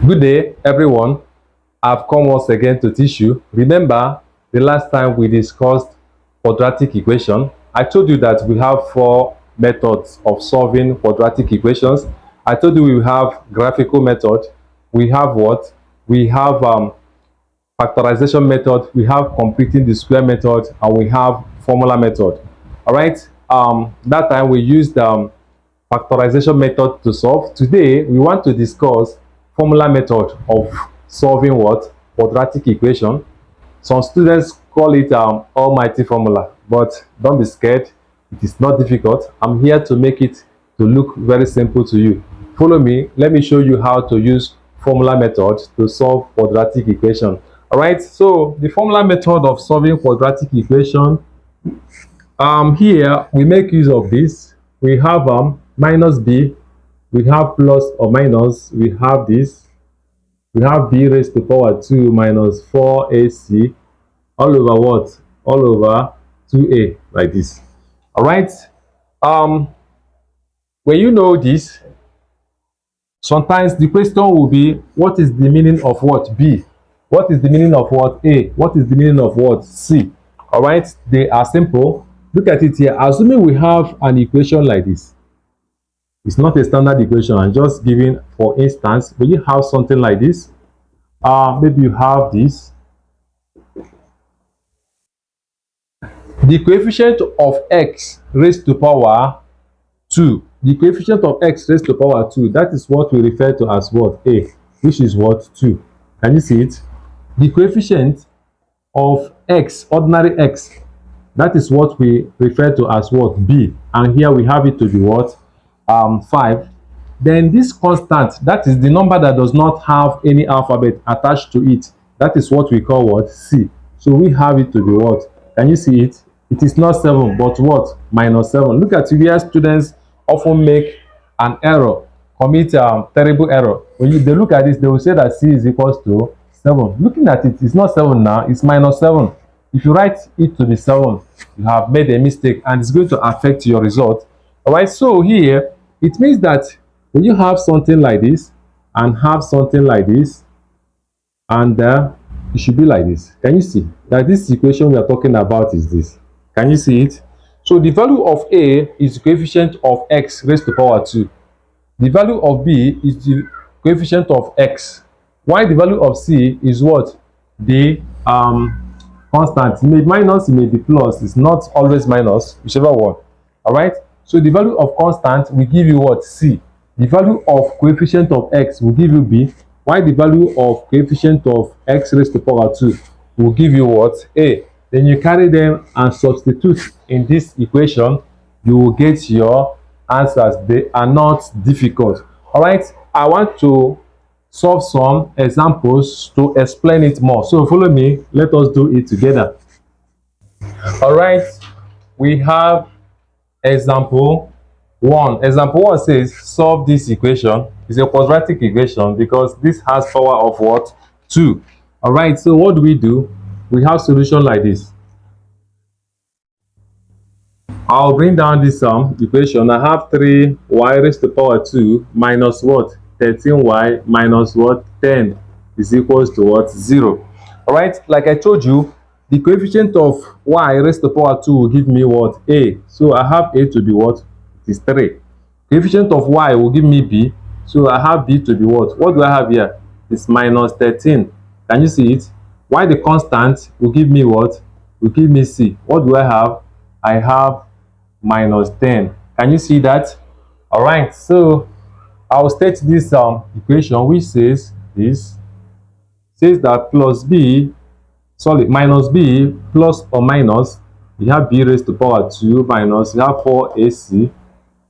Good day, everyone. I've come once again to teach you. Remember, the last time we discussed quadratic equation, I told you that we have four methods of solving quadratic equations. I told you we have graphical method, we have what? We have factorization method, we have completing the square method, and we have formula method. All right. That time we used factorization method to solve. Today, we want to discuss formula method of solving what? Quadratic equation. Some students call it almighty formula, but don't be scared. It is not difficult. I'm here to make it to look very simple to you. Follow me. Let me show you how to use formula method to solve quadratic equation. All right. So the formula method of solving quadratic equation. Here we make use of this. We have minus b, we have plus or minus, we have this, we have b raised to power 2 minus 4ac all over what? All over 2a, like this. All right. When you know this, sometimes the question will be, what is the meaning of what? B. What is the meaning of what? A. What is the meaning of what? C. All right. They are simple. Look at it here. Assuming we have an equation like this, it's not a standard equation. I'm just giving, for instance, when you have something like this, maybe you have this. The coefficient of x raised to power 2. The coefficient of x raised to power 2, that is what we refer to as what? A, which is what? 2. Can you see it? The coefficient of x, ordinary x, that is what we refer to as what? B. And here we have it to be what? 5. Then this constant, that is the number that does not have any alphabet attached to it, that is what we call what? C. So we have it to be what? Can you see it? It is not 7, but what? Minus 7. Look at where students often make an error, commit terrible error. When they look at this, they will say that C is equals to 7. Looking at it, it's not 7 now, it's minus 7. If you write it to be 7, you have made a mistake and it's going to affect your result. All right, so here it means that when you have something like this and have something like this, and it should be like this. Can you see that this equation we are talking about is this? Can you see it? So the value of A is the coefficient of x raised to power 2. The value of B is the coefficient of x. While the value of C is what? The constant. It may be minus, it may be plus. It's not always minus, whichever one. All right. So the value of constant will give you what? C. The value of coefficient of x will give you B. While the value of coefficient of x raised to power 2 will give you what? A. Then you carry them and substitute in this equation. You will get your answers. They are not difficult. All right. I want to solve some examples to explain it more. So follow me. Let us do it together. All right. We have example 1. Example 1 says solve this equation. It's a quadratic equation because this has power of what? 2. All right. So what do? We have solution like this. I'll bring down this equation. I have 3y raised to power 2 minus what? 13y minus what? 10 is equals to what? 0. All right. Like I told you, the coefficient of y raised to power 2 will give me what? A. So I have A to be what? It is 3. Coefficient of y will give me B. So I have B to be what? What do I have here? It's minus 13. Can you see it? Why the constant will give me what? Will give me C. What do I have? I have minus 10. Can you see that? All right. So I'll state this equation, which says this. Says that minus B plus or minus, you have B raised to power 2 minus, you have 4AC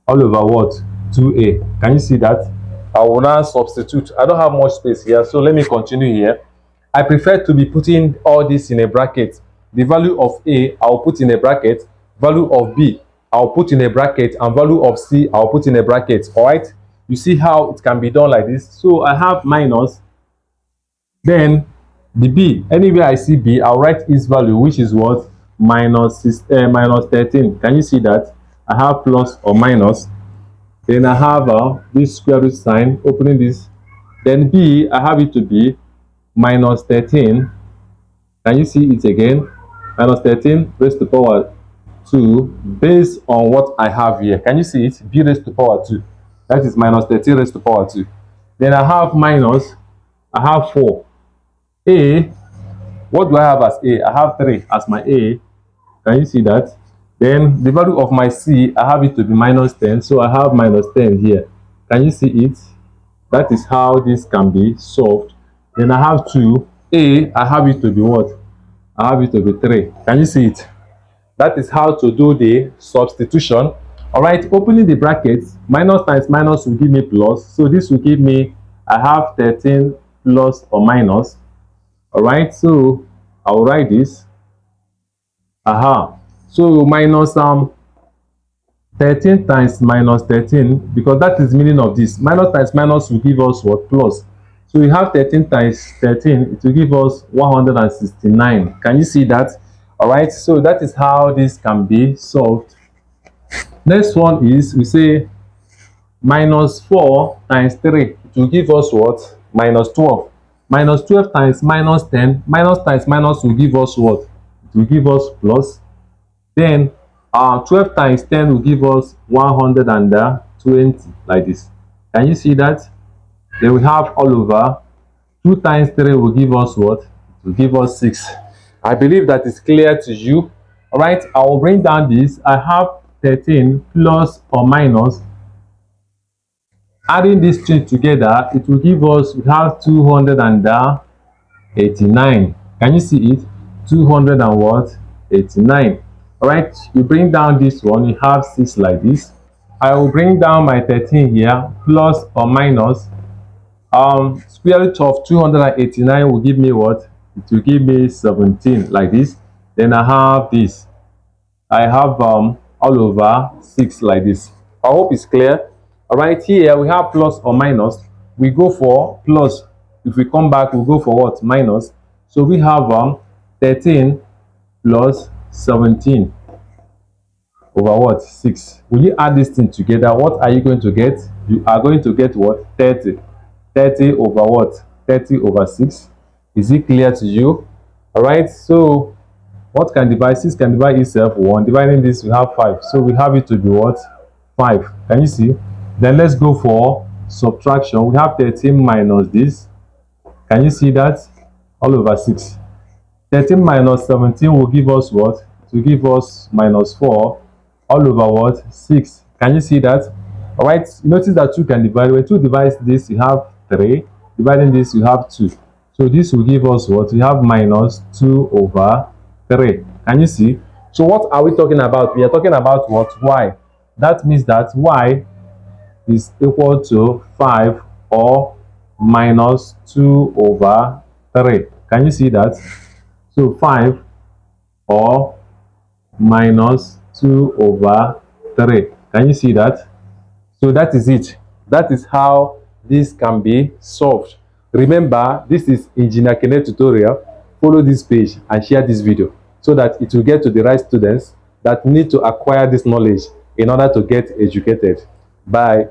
all over what? 2A. Can you see that? I will now substitute. I don't have much space here, so let me continue here. I prefer to be putting all this in a bracket. The value of A, I'll put in a bracket. Value of B, I'll put in a bracket. And value of C, I'll put in a bracket. All right? You see how it can be done like this? So I have minus. Then the B, anywhere I see B, I'll write its value, which is what? Minus 13. Can you see that? I have plus or minus. Then I have this square root sign, opening this Then b, I have it to be minus 13. Can you see it again? Minus 13 raised to power 2 based on what I have here. Can you see it? B raised to power 2. That is minus 13 raised to power 2. Then I have minus, I have 4. A, what do I have as A? I have 3 as my A. Can you see that? Then the value of my C, I have it to be minus 10. So I have minus 10 here. Can you see it? That is how this can be solved. Then I have 2. A, I have it to be what? I have it to be 3. Can you see it? That is how to do the substitution. All right, opening the brackets, minus times minus will give me plus. So this will give me, I have 13 plus or minus. All right, so I will write this. So minus 13 times minus 13, because that is meaning of this. Minus times minus will give us what? Plus. So we have 13 times 13, it will give us 169. Can you see that? All right, so that is how this can be solved. Next one is, we say minus 4 times 3, it will give us what? Minus 12. Minus 12 times minus 10, minus times minus will give us what? It will give us plus. Then 12 times 10 will give us 120, like this. Can you see that? Then we have all over 2 times 3 will give us what? It will give us 6. I believe that is clear to you. All right, I will bring down this. I have 13 plus or minus. Adding these two together, it will give us, we have 289. Can you see it? 200 and what? 89. All right, you bring down this one, you have 6 like this. I will bring down my 13 here, plus or minus. Square root of 289 will give me what? It will give me 17, like this. Then I have this. I have all over 6, like this. I hope it's clear. All right, here we have plus or minus. We go for plus. If we come back, we'll go for what? Minus. So we have 13 plus 17 over what? 6. Will you add this thing together? What are you going to get? You are going to get what? 30. 30 over what? 30 over 6. Is it clear to you? All right, so what can divide? 6 can divide itself 1. Dividing this, we have 5. So we have it to be what? 5. Can you see? Then let's go for subtraction. We have 13 minus this. Can you see that? All over 6. 13 minus 17 will give us what? It will give us minus 4 all over what? 6. Can you see that? All right, notice that 2 can divide. When 2 divides this, you have 3. Dividing this, you have 2. So this will give us what? We have minus 2 over 3. Can you see? So what are we talking about? We are talking about what? Y. That means that y is equal to 5 or minus 2 over 3. Can you see that? So 5 or minus 2 over 3. Can you see that? So that is it. That is how this can be solved. Remember, this is Engineer Kenneth tutorial. Follow this page and share this video so that it will get to the right students that need to acquire this knowledge in order to get educated. Bye.